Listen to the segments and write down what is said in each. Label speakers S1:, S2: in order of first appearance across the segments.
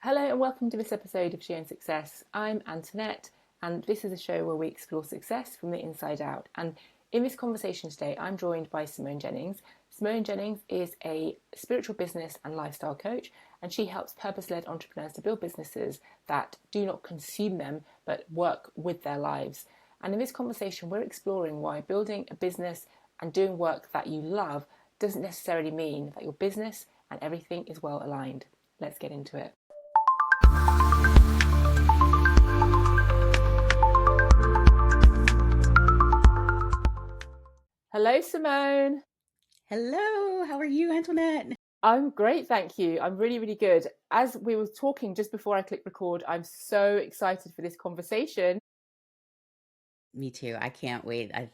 S1: Hello and welcome to this episode of Sharing Success. I'm Antoinette, and this is a show where we explore success from the inside out. And in this conversation today, I'm joined by Simone Jennings. Simone Jennings is a spiritual business and lifestyle coach, and she helps purpose-led entrepreneurs to build businesses that do not consume them, but work with their lives. And in this conversation, we're exploring why building a business and doing work that you love doesn't necessarily mean that your business and everything is well aligned. Let's get into it. Hello, Simone.
S2: Hello, how are you, Antoinette?
S1: I'm great, thank you. I'm really, really good. As we were talking just before I clicked record, I'm so excited for this conversation.
S2: Me too. I can't wait. I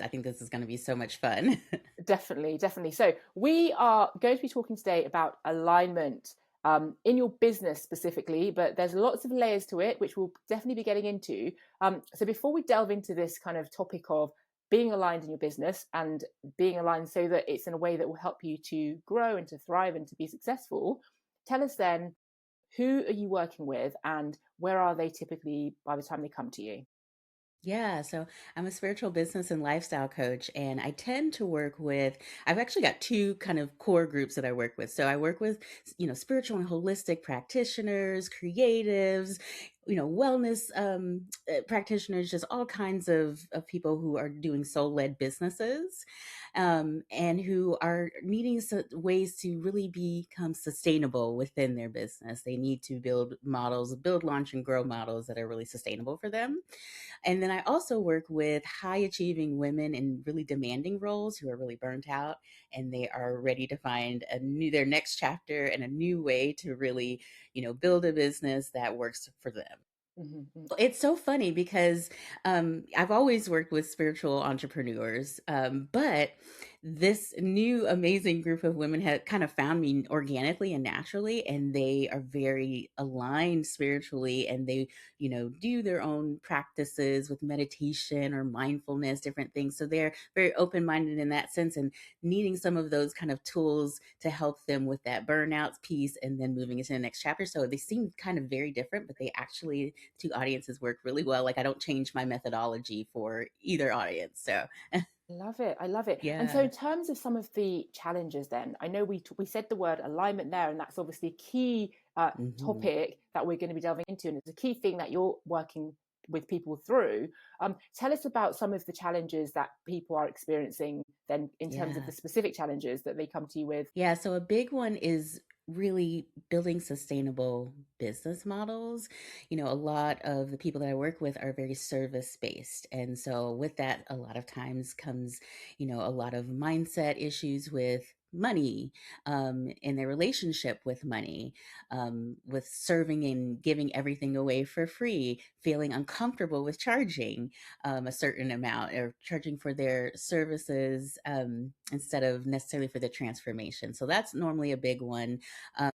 S2: think this is going to be so much fun.
S1: Definitely, definitely. So, we are going to be talking today about alignment in your business specifically, but there's lots of layers to it, which we'll definitely be getting into. So, before we delve into this kind of topic of being aligned in your business and being aligned so that it's in a way that will help you to grow and to thrive and to be successful, tell us then, who are you working with and where are they typically by the time they come to you?
S2: Yeah, so I'm a spiritual business and lifestyle coach, and I tend to work with, I've actually got two kind of core groups that I work with. So I work with, spiritual and holistic practitioners, creatives, wellness practitioners, just all kinds of people who are doing soul-led businesses and who are needing ways to really become sustainable within their business. They need to build models, build, launch, and grow models that are really sustainable for them. And then I also work with high achieving women in really demanding roles who are really burnt out and they are ready to find their next chapter and a new way to really, build a business that works for them.
S1: Mm-hmm.
S2: It's so funny because I've always worked with spiritual entrepreneurs, but this new amazing group of women had kind of found me organically and naturally, and they are very aligned spiritually, and they, do their own practices with meditation or mindfulness, different things. So they're very open minded in that sense, and needing some of those kind of tools to help them with that burnout piece, and then moving into the next chapter. So they seem kind of very different, but they actually two audiences work really well. Like I don't change my methodology for either audience. So
S1: Love it. I love it. And so,
S2: yeah.
S1: in terms of some of the challenges, then I know we said the word alignment there, and that's obviously a key
S2: Hmm.
S1: topic that we're going to be delving into, and it's a key thing that you're working with people through. Tell us about some of the challenges that people are experiencing, then, in terms of the
S2: Yeah.
S1: specific challenges that they come to you with.
S2: Yeah, so a big one is really building sustainable business models. A lot of the people that I work with are very service based. And so with that, a lot of times comes, a lot of mindset issues with money, in their relationship with money, with serving and giving everything away for free, feeling uncomfortable with charging a certain amount or charging for their services instead of necessarily for the transformation. So that's normally a big one. Um,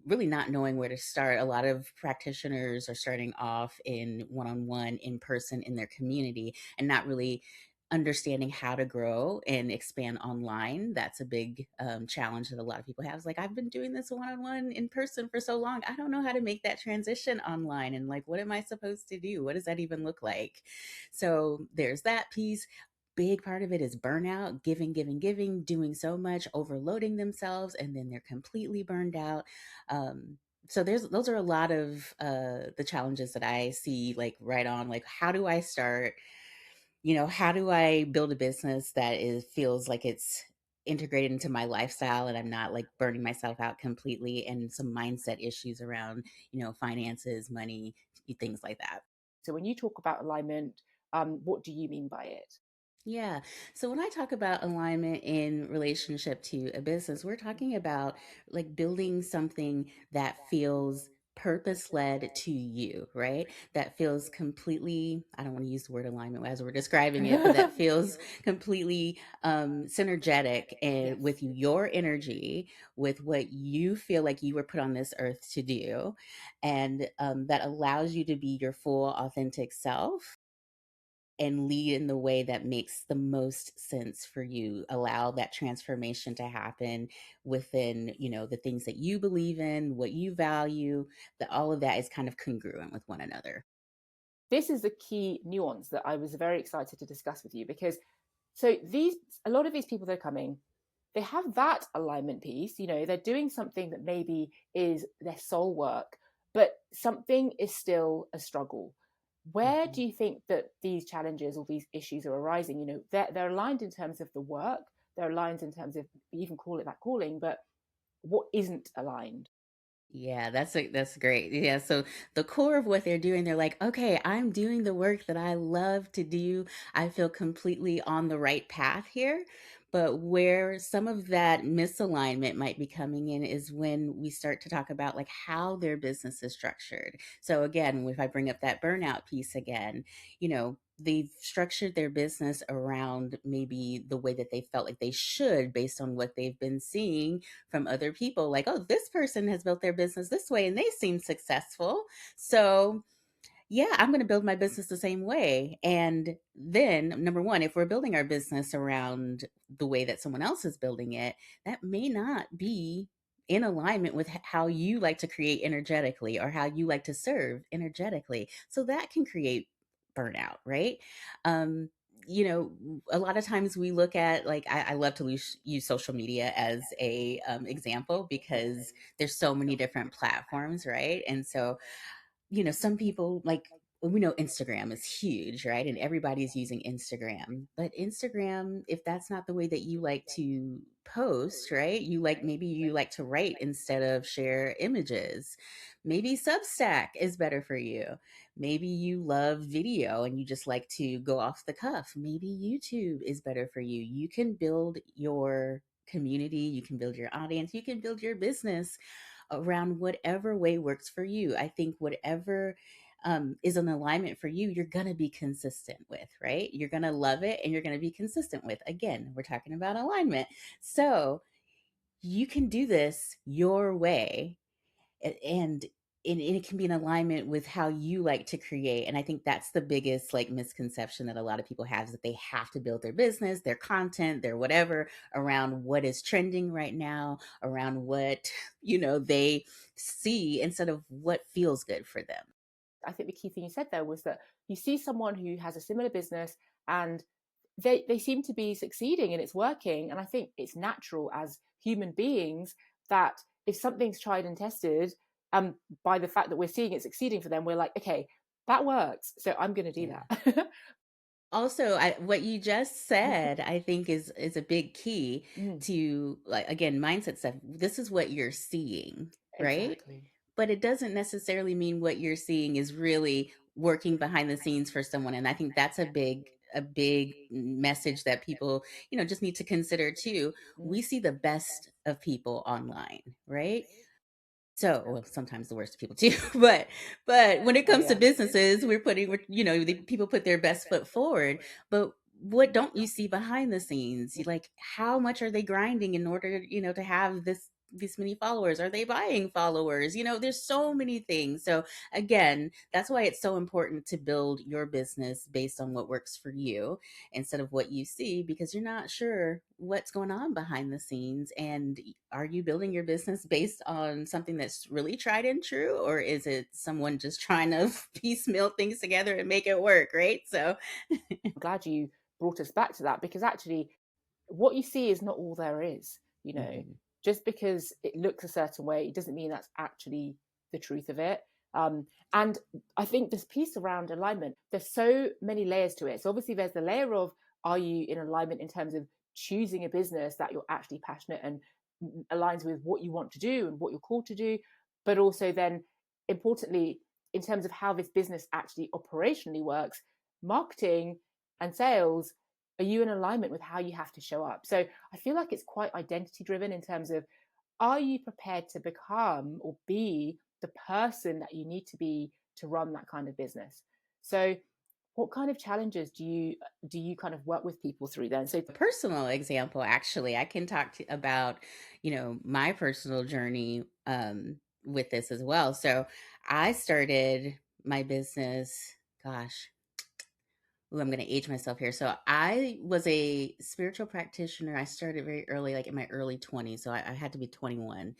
S2: Really not knowing where to start. A lot of practitioners are starting off in one on one, in person, in their community, and not really understanding how to grow and expand online. That's a big challenge that a lot of people have. It's like, I've been doing this one on one in person for so long. I don't know how to make that transition online. And like, what am I supposed to do? What does that even look like? So there's that piece. Big part of it is burnout, giving, giving, giving, doing so much, overloading themselves, and then they're completely burned out. um, so those are a lot of the challenges that I see, like right on, like how do I start, how do I build a business that is feels like it's integrated into my lifestyle and I'm not like burning myself out completely, and some mindset issues around, finances, money, things like that.
S1: So, when you talk about alignment, what do you mean by it?
S2: Yeah. So when I talk about alignment in relationship to a business, we're talking about like building something that feels purpose led to you, right? That feels completely, I don't want to use the word alignment as we're describing it, but that feels completely synergetic and
S1: Yes.
S2: with your energy, with what you feel like you were put on this earth to do, and that allows you to be your full authentic self and lead in the way that makes the most sense for you. Allow that transformation to happen within, the things that you believe in, what you value, that all of that is kind of congruent with one another.
S1: This is the key nuance that I was very excited to discuss with you, because so these a lot of these people that are coming, they have that alignment piece. They're doing something that maybe is their soul work, but something is still a struggle. Where
S2: Mhm.
S1: do you think that these challenges or these issues are arising? They're aligned in terms of the work, they're aligned in terms of, you even call it that calling, but what isn't aligned?
S2: Yeah, that's great. Yeah, so the core of what they're doing, they're like, okay, I'm doing the work that I love to do. I feel completely on the right path here. But where some of that misalignment might be coming in is when we start to talk about like how their business is structured. So again, if I bring up that burnout piece again, they've structured their business around maybe the way that they felt like they should based on what they've been seeing from other people, like, oh, this person has built their business this way and they seem successful, so yeah, I'm going to build my business the same way. And then, number one, if we're building our business around the way that someone else is building it, that may not be in alignment with how you like to create energetically or how you like to serve energetically. So that can create burnout, right? Um, a lot of times we look at, like, I love to use social media as a example because there's so many different platforms, right? And so some people, like, we know Instagram is huge, right? And everybody's using Instagram. But Instagram, if that's not the way that you like to post, right? Maybe you like to write instead of share images. Maybe Substack is better for you. Maybe you love video and you just like to go off the cuff. Maybe YouTube is better for you. You can build your community, you can build your audience, you can build your business around whatever way works for you. I think whatever is an alignment for you, you're going to be consistent with, right? You're going to love it and you're going to be consistent with. Again, we're talking about alignment. So you can do this your way, and it can be in alignment with how you like to create. And I think that's the biggest like misconception that a lot of people have, is that they have to build their business, their content, their whatever around what is trending right now, around what they see, instead of what feels good for them.
S1: I think the key thing you said there was that you see someone who has a similar business, and they seem to be succeeding and it's working. And I think it's natural as human beings that if something's tried and tested, by the fact that we're seeing it succeeding for them, we're like, okay, that works, so I'm going to do
S2: Yeah.
S1: that.
S2: Also, what you just said, I think is a big key
S1: Mm,
S2: to, like, again, mindset stuff. This is what you're seeing, right?
S1: exactly.
S2: But it doesn't necessarily mean what you're seeing is really working behind the scenes for someone. And I think that's a big message that people, just need to consider too.
S1: Mm.
S2: We see the best of people online, right? So, well, sometimes the worst people too, but when it
S1: Oh
S2: comes to
S1: yeah.
S2: businesses, the people put their best foot forward. But what don't you see behind the scenes? Like, how much are they grinding in order, to have this many followers? Are they buying followers? There's so many things. So again, that's why it's so important to build your business based on what works for you instead of what you see, because you're not sure what's going on behind the scenes. And are you building your business based on something that's really tried and true, or is it someone just trying to piecemeal things together and make it work, right? So
S1: I'm glad you brought us back to that, because actually what you see is not all there is. you know
S2: mhm.
S1: just because it looks a certain way, it doesn't mean that's actually the truth of it. And I think this piece around alignment, there's so many layers to it. So obviously there's the layer of, are you in alignment in terms of choosing a business that you're actually passionate and aligns with what you want to do and what you're called to do, but also then importantly, in terms of how this business actually operationally works, marketing and sales, are you in alignment with how you have to show up? So I feel like it's quite identity driven in terms of, are you prepared to become or be the person that you need to be to run that kind of business? So what kind of challenges do you kind of work with people through then? So
S2: A personal example, actually, I can talk about, my personal journey with this as well. So I started my business, gosh, Ooh, I'm going to age myself here. So I was a spiritual practitioner. I started very early, like in my early 20s. So I had to be 21.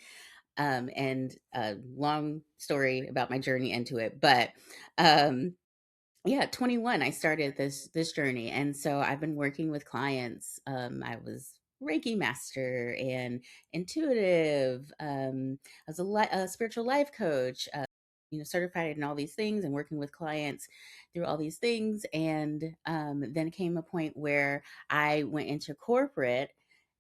S2: And a long story about my journey into it. But um, yeah, 21, I started this journey. And so I've been working with clients. I was Reiki master and intuitive. I was a spiritual life coach, certified in all these things and working with clients through all these things. And then came a point where I went into corporate,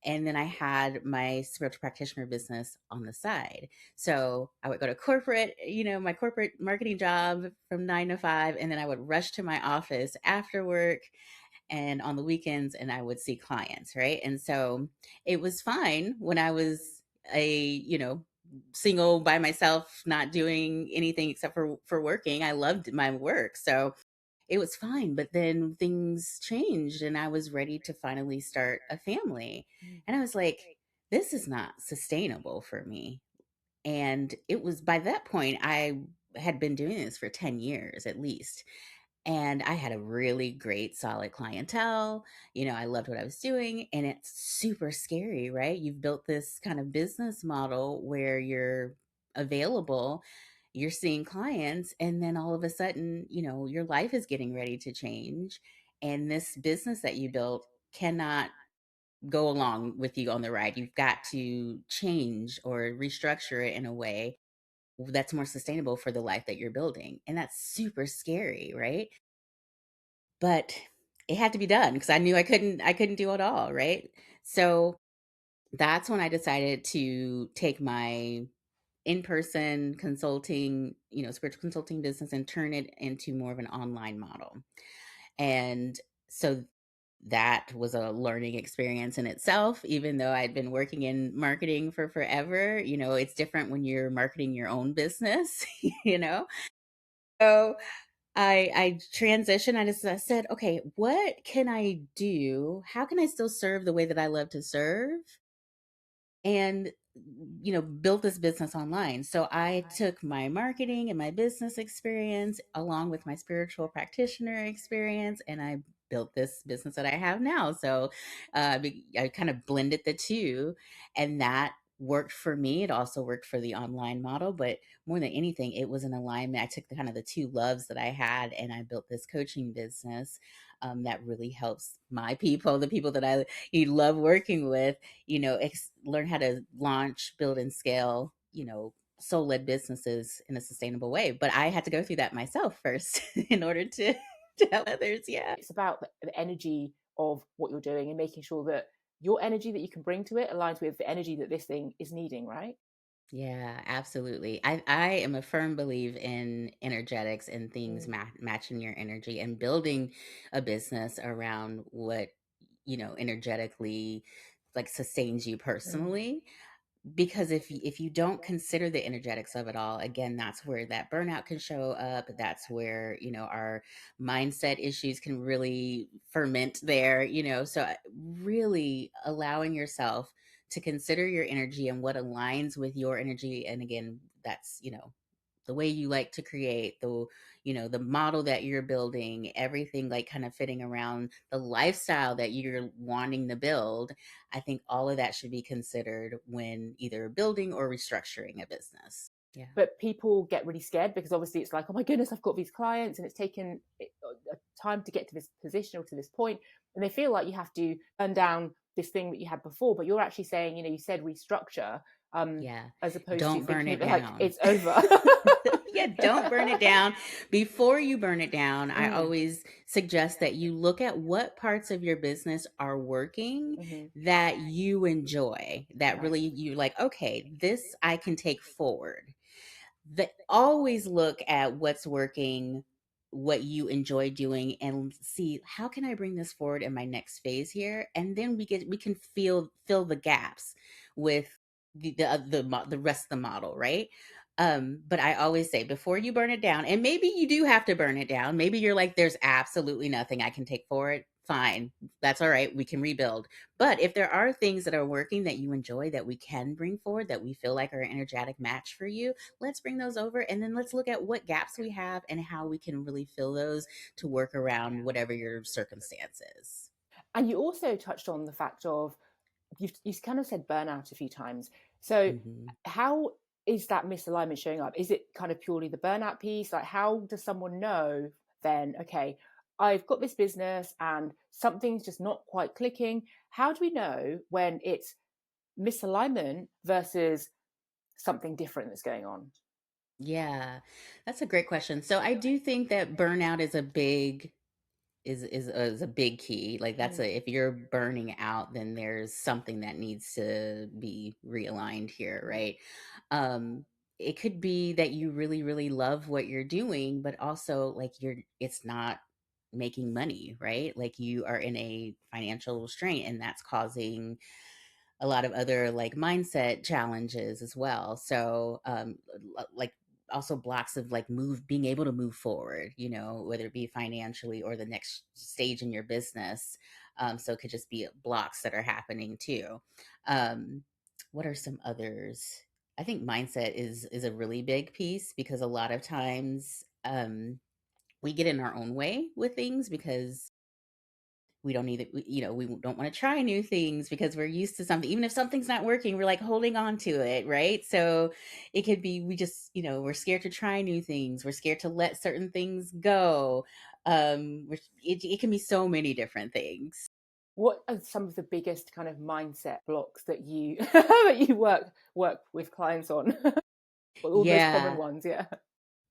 S2: and then I had my spiritual practitioner business on the side. So I would go to corporate, my corporate marketing job from 9 to 5, and then I would rush to my office after work and on the weekends, and I would see clients, right? And so it was fine when I was single by myself, not doing anything except for working. I loved my work. So it was fine, but then things changed and I was ready to finally start a family.
S1: Mm.
S2: And I was like, this is not sustainable for me. And it was by that point, I had been doing this for 10 years at least. And I had a really great, solid clientele. I loved what I was doing. And it's super scary, right? You've built this kind of business model where you're available, you're seeing clients, and then all of a sudden, your life is getting ready to change. And this business that you built cannot go along with you on the ride. You've got to change or restructure it in a way that's more sustainable for the life that you're building. And that's super scary, right? But it had to be done because I knew I couldn't do it all, right? So that's when I decided to take my in-person consulting, spiritual consulting business and turn it into more of an online model. And so that was a learning experience in itself, even though I'd been working in marketing for forever. It's different when you're marketing your own business, you know? So I transitioned. I said, okay, what can I do? How can I still serve the way that I love to serve? And built this business online. So I took my marketing and my business experience along with my spiritual practitioner experience, and I built this business that I have now. So I kind of blended the two, and that worked for me. It also worked for the online model, but more than anything, it was an alignment. I took the kind of the two loves that I had, and I built this coaching business that really helps my people, the people that I love working with, learn how to launch, build, and scale, soul led businesses in a sustainable way. But I had to go through that myself first in order to help others. Yeah.
S1: It's about the energy of what you're doing and making sure that your energy that you can bring to it aligns with the energy that this thing is needing, right?
S2: Yeah, absolutely. I am a firm believer in energetics and things
S1: Mm,
S2: matching your energy and building a business around what, energetically like sustains you
S1: mm,
S2: personally. Because if you don't consider the energetics of it all, again, that's where that burnout can show up. That's where our mindset issues can really ferment there. So really allowing yourself to consider your energy and what aligns with your energy. And again, that's the way you like to create, the model that you're building, everything like kind of fitting around the lifestyle that you're wanting to build. I think all of that should be considered when either building or restructuring a business. Yeah.
S1: but people get really scared because obviously it's like, oh my goodness, I've got these clients and it's taken a time to get to this position or to this point, and they feel like you have to turn down this thing that you had before. But you're actually saying, you said restructure, um,
S2: Yeah.
S1: as opposed to
S2: Don't burn
S1: thinking of
S2: it
S1: it like
S2: down.
S1: it's over.
S2: Yeah, don't burn it down. Before you burn it down, I
S1: Mm,
S2: always suggest that you look at what parts of your business are working
S1: mm-hmm,
S2: that you enjoy, that
S1: right.
S2: really you like, okay, this I can take forward. Always look at what's working, what you enjoy doing, and see how can I bring this forward in my next phase here, and then we can fill the gaps with the rest of the model, right? But I always say before you burn it down, and maybe you do have to burn it down, maybe you're like there's absolutely nothing I can take forward, fine. That's all right. We can rebuild. But if there are things that are working that you enjoy that we can bring forward that we feel like are an energetic match for you, let's bring those over and then let's look at what gaps we have and how we can really fill those to work around whatever your circumstances.
S1: And you also touched on the fact of you've kind of said burnout a few times. So
S2: Hmm.
S1: how is that misalignment showing up? Is it kind of purely the burnout piece? Like how does someone know then, okay, I've got this business and something's just not quite clicking. How do we know when it's misalignment versus something different that's going on?
S2: Yeah, that's a great question. So I do think that burnout is a big is a big key. Like that's
S1: Mm.
S2: a if you're burning out, then there's something that needs to be realigned here, right? Um, it could be that you really, really love what you're doing, but also like it's not making money, right? Like you are in a financial strain, and that's causing a lot of other like mindset challenges as well. So, like also blocks of like being able to move forward, whether it be financially or the next stage in your business. So it could just be blocks that are happening too. Um, what are some others? I think mindset is a really big piece because a lot of times we get in our own way with things because we don't need it. We don't want to try new things because we're used to something. Even if something's not working, we're like holding on to it, right? So it could be we just, we're scared to try new things. We're scared to let certain things go. It can be so many different things.
S1: What are some of the biggest kind of mindset blocks that you that you work with clients on? Well, all those common
S2: Yeah.
S1: ones, yeah.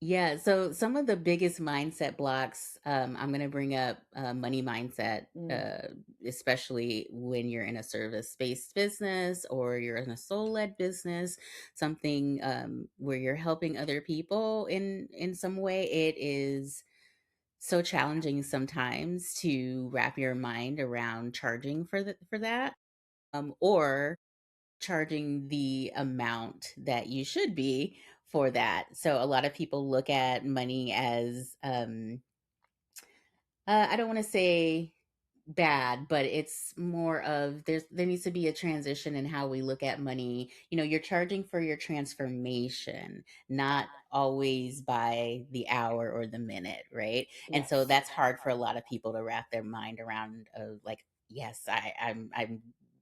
S2: Yeah, so some of the biggest mindset blocks, I'm going to bring up money mindset,
S1: Mm,
S2: especially when you're in a service-based business or you're in a soul-led business, something where you're helping other people in some way. It is so challenging sometimes to wrap your mind around charging for that, or charging the amount that you should be for that. So a lot of people look at money as I don't want to say bad, but it's more of there needs to be a transition in how we look at money. You're charging for your transformation, not always by the hour or the minute, right? And so
S1: yes.
S2: that's hard for a lot of people to wrap their mind around of like, yes, I'm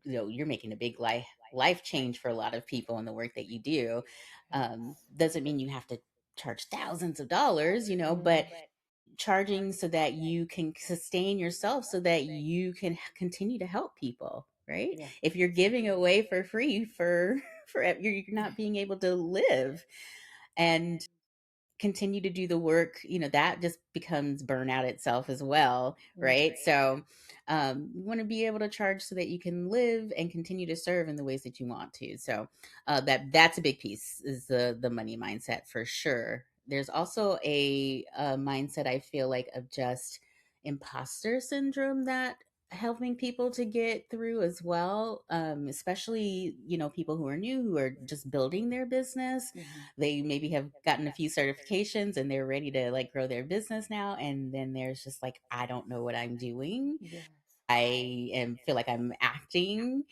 S2: you're making a big life change for a lot of people in the work that you do. Doesn't mean you have to charge thousands of dollars, but
S1: Mm,
S2: charging so that you can sustain yourself so that you can continue to help people, right?
S1: yeah.
S2: If you're giving away for free for you're not being able to live and continue to do the work, that just becomes burnout itself as well,
S1: Mm.
S2: right? So you want to be able to charge so that you can live and continue to serve in the ways that you want to. So that's a big piece is the money mindset for sure. There's also a mindset I feel like of just imposter syndrome that helping people to get through as well, especially people who are new, who are just building their business.
S1: Mhm.
S2: They maybe have gotten a few certifications and they're ready to like grow their business now, and then there's just like, I don't know what I'm doing.
S1: Yes.
S2: I am feel like I'm acting.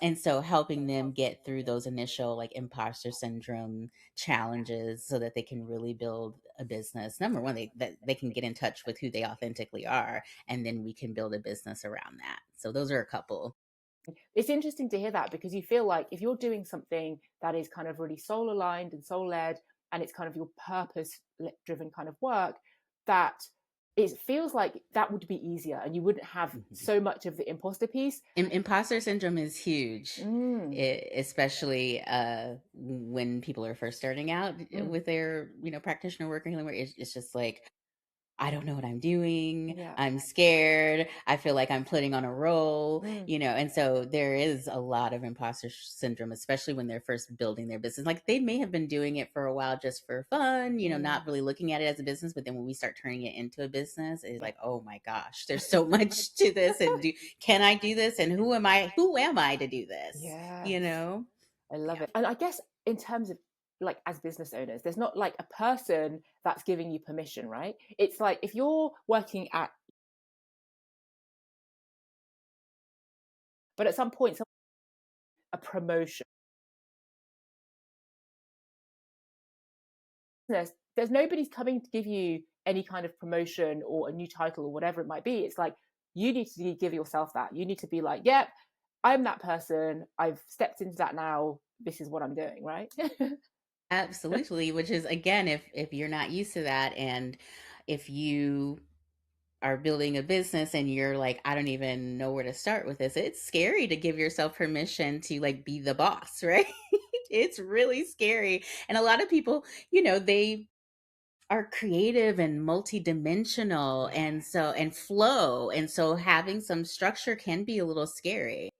S2: And so helping them get through those initial like imposter syndrome challenges so that they can really build a business. Number one, that they can get in touch with who they authentically are, and then we can build a business around that. So those are a couple.
S1: It's interesting to hear that because you feel like if you're doing something that is kind of really soul aligned and soul led, and it's kind of your purpose driven kind of work, that it feels like that would be easier and you wouldn't have
S2: Mhm.
S1: so much of the imposter piece.
S2: Imposter syndrome is huge,
S1: Mm,
S2: especially when people are first starting out
S1: mm,
S2: with their practitioner working. It's just like, I don't know what I'm doing.
S1: yeah.
S2: I'm scared. I feel like I'm putting on a role,
S1: Mm,
S2: and so there is a lot of imposter syndrome, especially when they're first building their business. Like they may have been doing it for a while just for fun,
S1: mm,
S2: not really looking at it as a business. But then when we start turning it into a business, it's
S1: yeah.
S2: like, oh my gosh, there's so much to this. And can I do this? And who am I? Who am I to do this?
S1: Yes.
S2: You know?
S1: I love it. And I guess in terms of like as business owners, there's not like a person that's giving you permission, right? It's like if you're working at But at some point, a promotion, there's nobody's coming to give you any kind of promotion or a new title or whatever it might be. It's like you need to give yourself that. You need to be like, yep, I'm that person. I've stepped into that now. This is what I'm doing, right?
S2: Absolutely, which is again, if you're not used to that, and if you are building a business and you're like, I don't even know where to start with this, it's scary to give yourself permission to like be the boss, right? It's really scary. And a lot of people, they are creative and multidimensional, and so and flow, and so having some structure can be a little scary.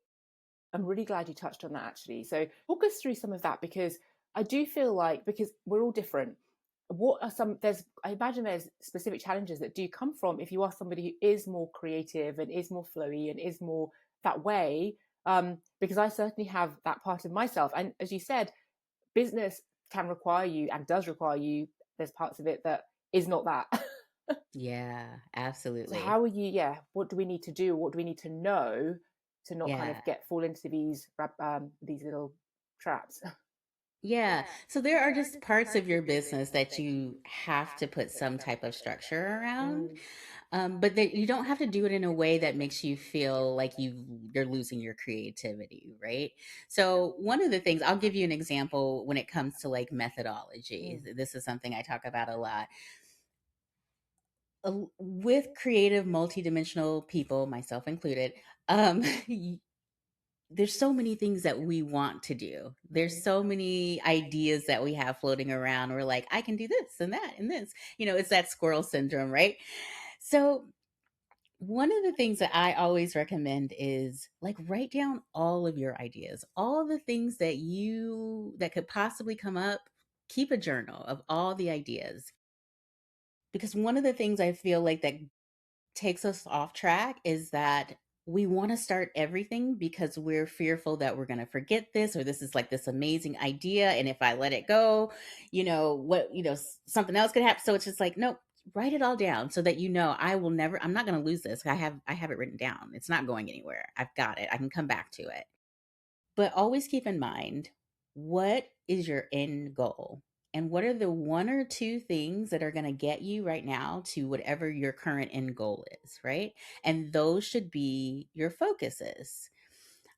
S1: I'm really glad you touched on that actually. So walk us through some of that because I do feel like because we're all different. What are some there's I imagine there's specific challenges that do come from if you are somebody who is more creative and is more flowy and is more that way. Because I certainly have that part of myself. And as you said, business can require you and does require you. There's parts of it that is not that.
S2: Yeah,
S1: So
S2: absolutely.
S1: how are you? Yeah, what do we need to do? What do we need to know to not kind
S2: Yeah.
S1: of get fall into these little traps?
S2: Yeah. So there are just parts of your business that you have to put some type of structure around.
S1: Mm,
S2: But that you don't have to do it in a way that makes you feel like you're losing your creativity, right? So one of the things, I'll give you an example when it comes to like methodology.
S1: mm.
S2: This is something I talk about a lot. With creative, multidimensional people, myself included, um, there's so many things that we want to do. There's so many ideas that we have floating around. We're like, I can do this and that and this. It's that squirrel syndrome, right? So one of the things that I always recommend is like write down all of your ideas, all the things that could possibly come up. Keep a journal of all the ideas. Because one of the things I feel like that takes us off track is that we want to start everything because we're fearful that we're going to forget this, or this is like this amazing idea, and if I let it go, something else could happen. So it's just like, nope, write it all down so that I'm not going to lose this. I have it written down. It's not going anywhere. I've got it. I can come back to it. But always keep in mind, what is your end goal? And what are the one or two things that are going to get you right now to whatever your current end goal is, right? And those should be your focuses.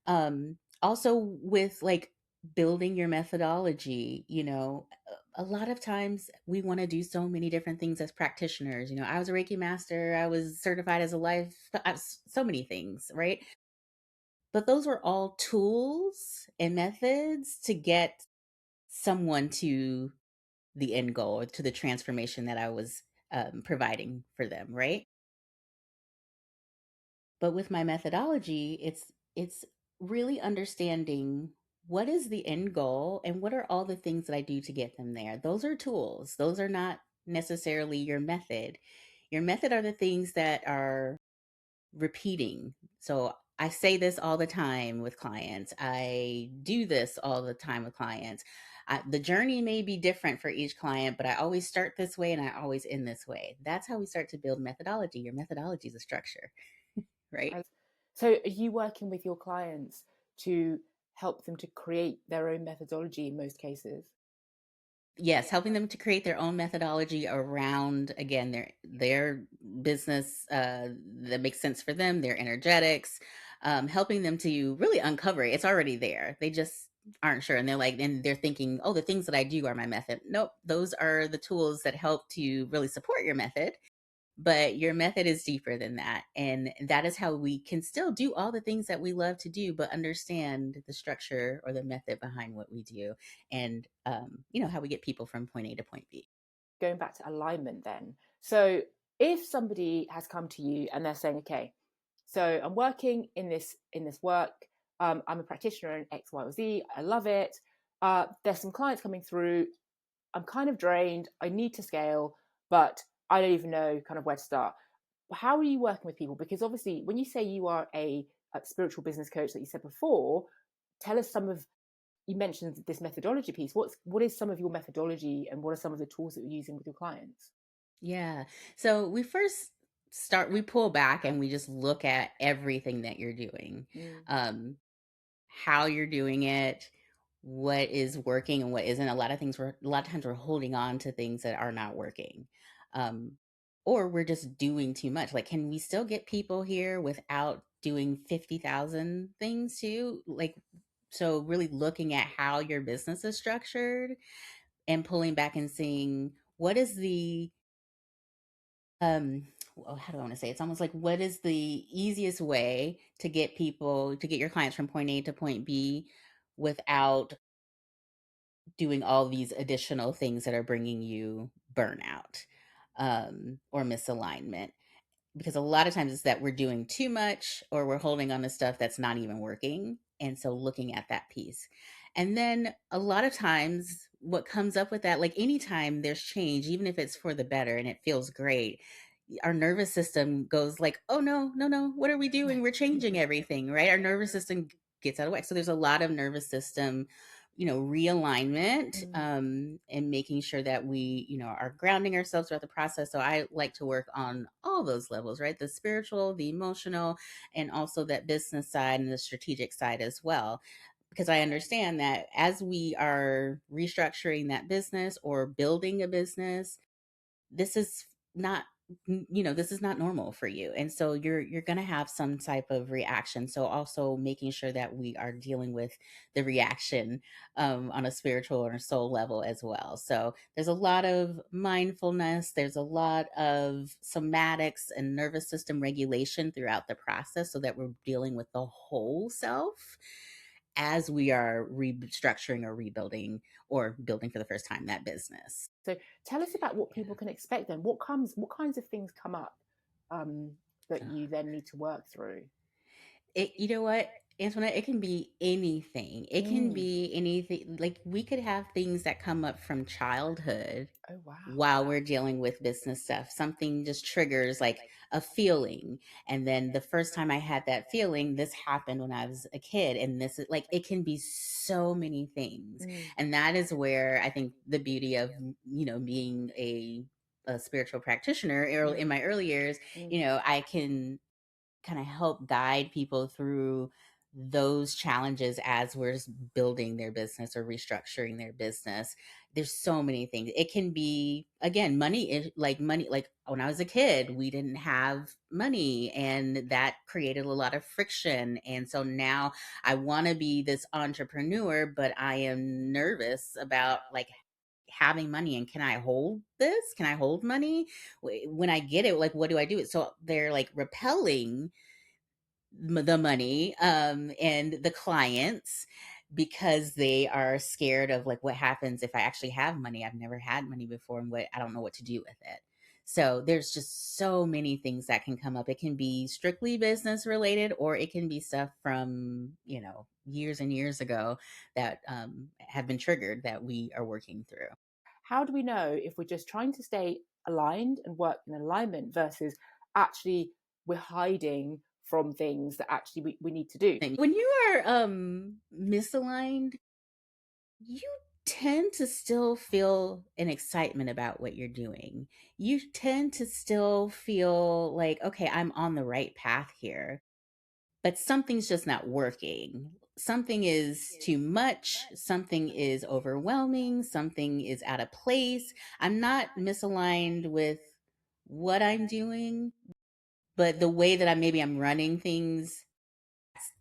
S2: Also, with like building your methodology, a lot of times we want to do so many different things as practitioners. I was a Reiki master, I was certified as a life, so many things, right? But those were all tools and methods to get someone to the end goal, or to the transformation that I was providing for them, right? But with my methodology, it's really understanding what is the end goal and what are all the things that I do to get them there. Those are tools. Those are not necessarily your method. Your method are the things that are repeating. So I say this all the time with clients. I do this all the time with clients. The journey may be different for each client, but I always start this way and I always end this way. That's how we start to build methodology. Your methodology is a structure, right?
S1: So are you working with your clients to help them to create their own methodology in most cases?
S2: Yes, helping them to create their own methodology around, again, their business that makes sense for them, their energetics, helping them to really uncover it. It's already there. They just aren't sure, and they're thinking, oh, the things that I do are my method. Nope, those are the tools that help to really support your method, but your method is deeper than that. And that is how we can still do all the things that we love to do, but understand the structure or the method behind what we do, and how we get people from point A to point B.
S1: Going back to alignment then. So if somebody has come to you and they're saying, okay, so I'm working in this work, I'm a practitioner in X, Y, or Z, I love it. There's some clients coming through. I'm kind of drained. I need to scale, but I don't even know kind of where to start. How are you working with people? Because obviously, when you say you are a spiritual business coach that you said before, tell us some of you mentioned this methodology piece. What is some of your methodology and what are some of the tools that you're using with your clients?
S2: Yeah. So we first we pull back and we just look at everything that you're doing.
S1: Mm.
S2: Um, how you're doing it, what is working and what isn't. A lot of times we're holding on to things that are not working. Um, or we're just doing too much. Like, can we still get people here without doing 50,000 things too? Like, so really looking at how your business is structured and pulling back and seeing what is the um how do I want to say it? It's almost like what is the easiest way to get your clients from point A to point B without doing all these additional things that are bringing you burnout or misalignment, because a lot of times it's that we're doing too much or we're holding on to stuff that's not even working. And so looking at that piece. And then a lot of times what comes up with that, like anytime there's change, even if it's for the better and it feels great, our nervous system goes like, oh no, no, no, what are we doing? We're changing everything, right? Our nervous system gets out of whack. So there's a lot of nervous system, realignment,
S1: Mm.
S2: and making sure that we, are grounding ourselves throughout the process. So I like to work on all those levels, right? The spiritual, the emotional, and also that business side and the strategic side as well. Because I understand that as we are restructuring that business or building a business, this is not this is not normal for you, and so you're going to have some type of reaction. So also making sure that we are dealing with the reaction on a spiritual or a soul level as well. So there's a lot of mindfulness, there's a lot of somatics and nervous system regulation throughout the process, so that we're dealing with the whole self as we are restructuring or rebuilding or building for the first time that business.
S1: So tell us about what people
S2: Yeah.
S1: can expect then. What kinds of things come up um, that you then need to work through?
S2: You know what, Antoinette, it can be anything. It can
S1: Mm.
S2: be anything. Like we could have things that come up from childhood
S1: Oh wow.
S2: while we're dealing with business stuff. Something just triggers like a feeling. And then the first time I had that feeling, this happened when I was a kid. And this is like, it can be so many things.
S1: Mm.
S2: And that is where I think the beauty of, being a spiritual practitioner in my early years,
S1: Mm.
S2: I can kind of help guide people through those challenges as we're building their business or restructuring their business. There's so many things. It can be, again, money. Like when I was a kid, we didn't have money, and that created a lot of friction. And so now I want to be this entrepreneur, but I am nervous about like having money, and can I hold this? Can I hold money? When I get it, like what do I do? So they're like repelling the money and the clients, because they are scared of like what happens if I actually have money. I've never had money before, and what I don't know what to do with it. So there's just so many things that can come up. It can be strictly business related, or it can be stuff from years and years ago that have been triggered that we are working through.
S1: How do we know if we're just trying to stay aligned and work in alignment versus actually we're hiding from things that actually we need to do?
S2: When you are misaligned, you tend to still feel an excitement about what you're doing. You tend to still feel like, okay, I'm on the right path here, but something's just not working. Something is too much. Something is overwhelming. Something is out of place. I'm not misaligned with what I'm doing, but the way that I'm running things,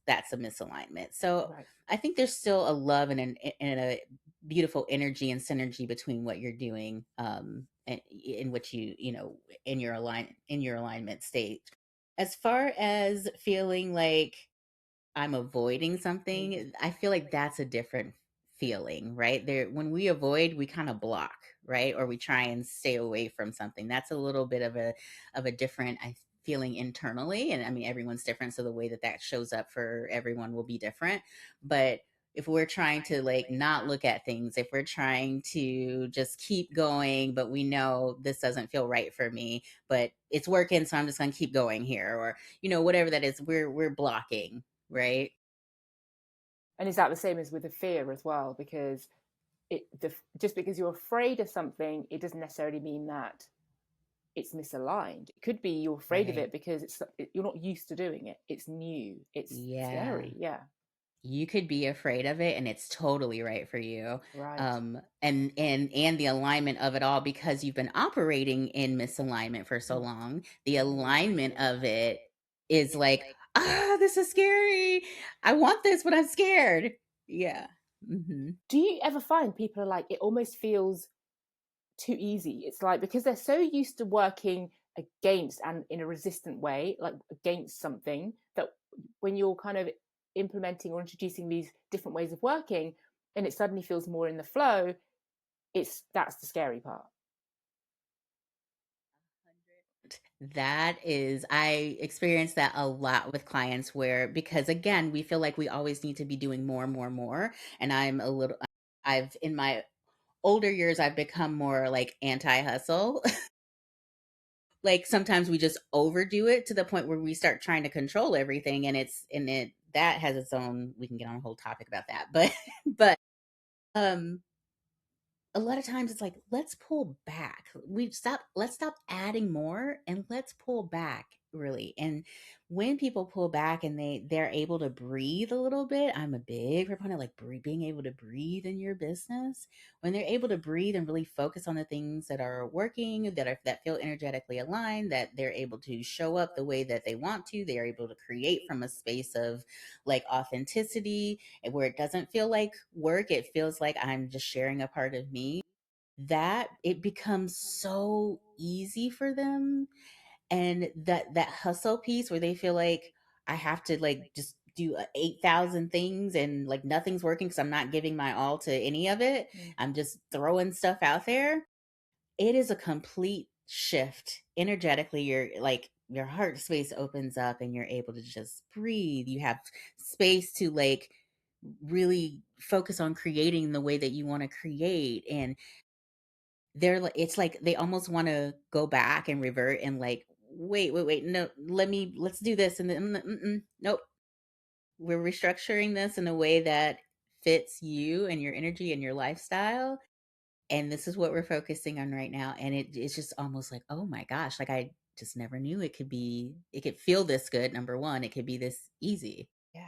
S2: that's a misalignment. So
S1: Right.
S2: I think there's still a love and a beautiful energy and synergy between what you're doing, and in which in your alignment state. As far as feeling like I'm avoiding
S1: Mm.
S2: something, I feel like that's a different feeling, right? There, when we avoid, we kind of block, right? Or we try and stay away from something. That's a little bit of a different feeling internally, and I mean everyone's different, so the way that that shows up for everyone will be different. But if we're trying to like not look at things, if we're trying to just keep going, but we know this doesn't feel right for me, but it's working, so I'm just going to keep going here, or whatever that is, we're blocking, right?
S1: And is that the same as with the fear as well? Because just because you're afraid of something, it doesn't necessarily mean that. it's misaligned. It could be you're afraid of
S2: Right.
S1: it because you're not used to doing it. It's new. It's
S2: Yeah.
S1: scary. Yeah.
S2: You could be afraid of it and it's totally right for you.
S1: Right.
S2: And the alignment of it all, because you've been operating in misalignment for so
S1: Mm.
S2: long, the alignment of it is like, this is scary. I want this, but I'm scared. Yeah. Hmm.
S1: Do you ever find people are like, it almost feels too easy? It's like because they're so used to working against and in a resistant way, like against something, that when you're kind of implementing or introducing these different ways of working and it suddenly feels more in the flow, that's the scary part.
S2: That is, I experience that a lot with clients where, because again, we feel like we always need to be doing more and more and more. And in my older years, I've become more like anti hustle. Like sometimes we just overdo it to the point where we start trying to control everything. That has its own, we can get on a whole topic about that. But, um, a lot of times it's like, let's pull back. Let's stop adding more and let's pull back really. And when people pull back and they're able to breathe a little bit, I'm a big proponent like being able to breathe in your business. When they're able to breathe and really focus on the things that are working, that feel energetically aligned, that they're able to show up the way that they want to, they're able to create from a space of like authenticity, and where it doesn't feel like work, it feels like I'm just sharing a part of me, that it becomes so easy for them. And that hustle piece where they feel like I have to like just do 8,000 things and like nothing's working because I'm not giving my all to any of it.
S1: Mm.
S2: I'm just throwing stuff out there. It is a complete shift energetically. Your heart space opens up and you're able to just breathe. You have space to like really focus on creating the way that you want to create. And it's like they almost want to go back and revert and like, wait, no, let's do this. And then, nope, we're restructuring this in a way that fits you and your energy and your lifestyle. And this is what we're focusing on right now. And it's just almost like, oh my gosh, like I just never knew it could feel this good. Number one, it could be this easy.
S1: Yes.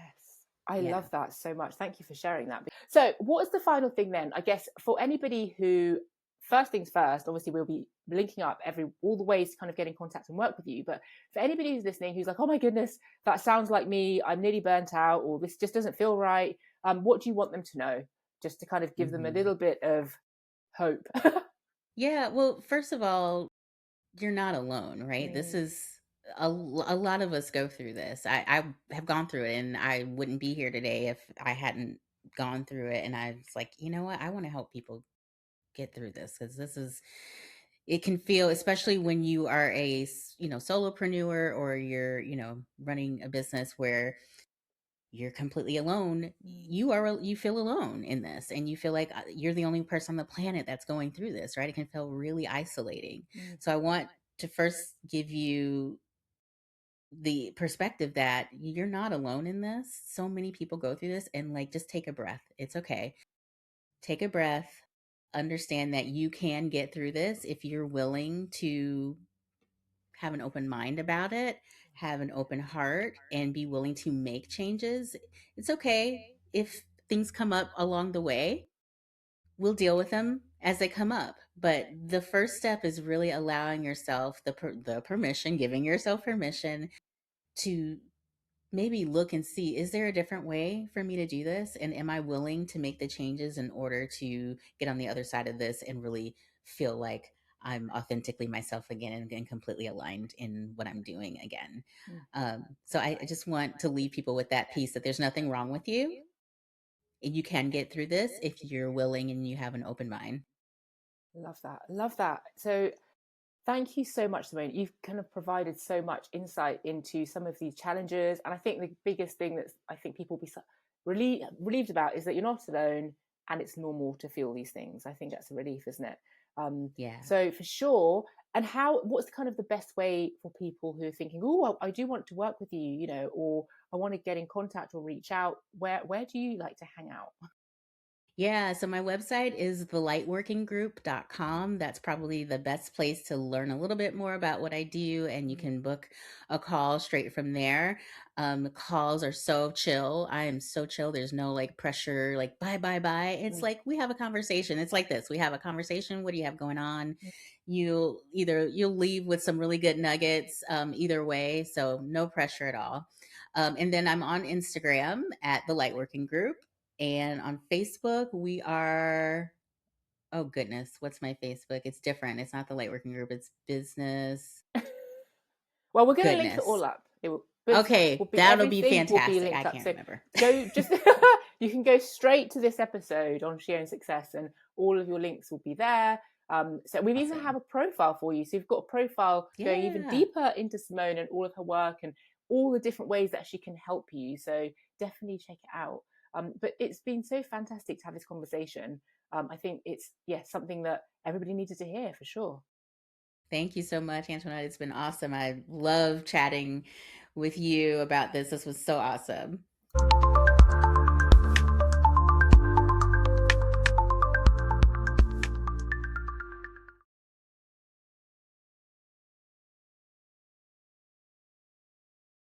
S1: I
S2: Yeah.
S1: love that so much. Thank you for sharing that. So, what is the final thing then? I guess for anybody who, first things first, obviously we'll be linking up all the ways to kind of get in contact and work with you. But for anybody who's listening who's like, oh my goodness, that sounds like me, I'm nearly burnt out, or this just doesn't feel right, what do you want them to know? Just to kind of give them a
S2: Hmm.
S1: little bit of hope.
S2: Yeah. Well, first of all, you're not alone, right? This
S1: Mm,
S2: is a lot of us go through this. I have gone through it, and I wouldn't be here today if I hadn't gone through it. And I was like, you know what? I want to help people get through this because it can feel, especially when you are solopreneur, or you're, running a business where you're completely alone.
S1: mm,
S2: You feel alone in this, and you feel like you're the only person on the planet that's going through this, right? It can feel really isolating.
S1: mm,
S2: So I want to first give you the perspective that you're not alone in this. So many people go through this, and like, just take a breath. It's okay. Take a breath. Understand that you can get through this if you're willing to have an open mind about it, have an open heart, and be willing to make changes. It's okay if things come up along the way. We'll deal with them as they come up. But the first step is really allowing yourself the permission, giving yourself permission to maybe look and see, is there a different way for me to do this? And am I willing to make the changes in order to get on the other side of this and really feel like I'm authentically myself again, and completely aligned in what I'm doing again?
S1: mm.
S2: So I just want to leave people with that piece, that there's nothing wrong with you. And you can get through this if you're willing and you have an open mind.
S1: Love that. Love that. So, thank you so much, Simone. You've kind of provided so much insight into some of these challenges. And I think the biggest thing that I think people will be relieved about is that you're not alone and it's normal to feel these things. I think that's a relief, isn't it?
S2: Yeah.
S1: So for sure. And what's kind of the best way for people who are thinking, oh, I do want to work with you, or I want to get in contact or reach out? Where do you like to hang out?
S2: Yeah, so my website is thelightworkinggroup.com. That's probably the best place to learn a little bit more about what I do, and you
S1: Mm,
S2: can book a call straight from there. The calls are so chill. I am so chill. There's no like pressure, like bye, bye, bye. It's
S1: mm,
S2: like we have a conversation. It's like this. We have a conversation. What do you have going on?
S1: mm.
S2: You'll leave with some really good nuggets, either way. So no pressure at all. And then I'm on Instagram at the Lightworking Group. And on Facebook, we are, oh goodness, what's my Facebook? It's different. It's not the light working group, it's business.
S1: Well, we're going to link it all
S2: Goodness.
S1: up. But will
S2: Okay,
S1: be
S2: that'll be
S1: everything will be
S2: fantastic. I
S1: linked up.
S2: can't
S1: So
S2: remember.
S1: go just you can go straight to this episode on She Owns Success, and all of your links will be there. So we even have
S2: Awesome.
S1: a profile for you. So you've got a profile going even
S2: Yeah.
S1: deeper into Simone and all of her work and all the different ways that she can help you. So definitely check it out. But it's been so fantastic to have this conversation. I think it's something that everybody needed to hear for sure.
S2: Thank you so much, Antoinette. It's been awesome. I love chatting with you about this. This was so awesome.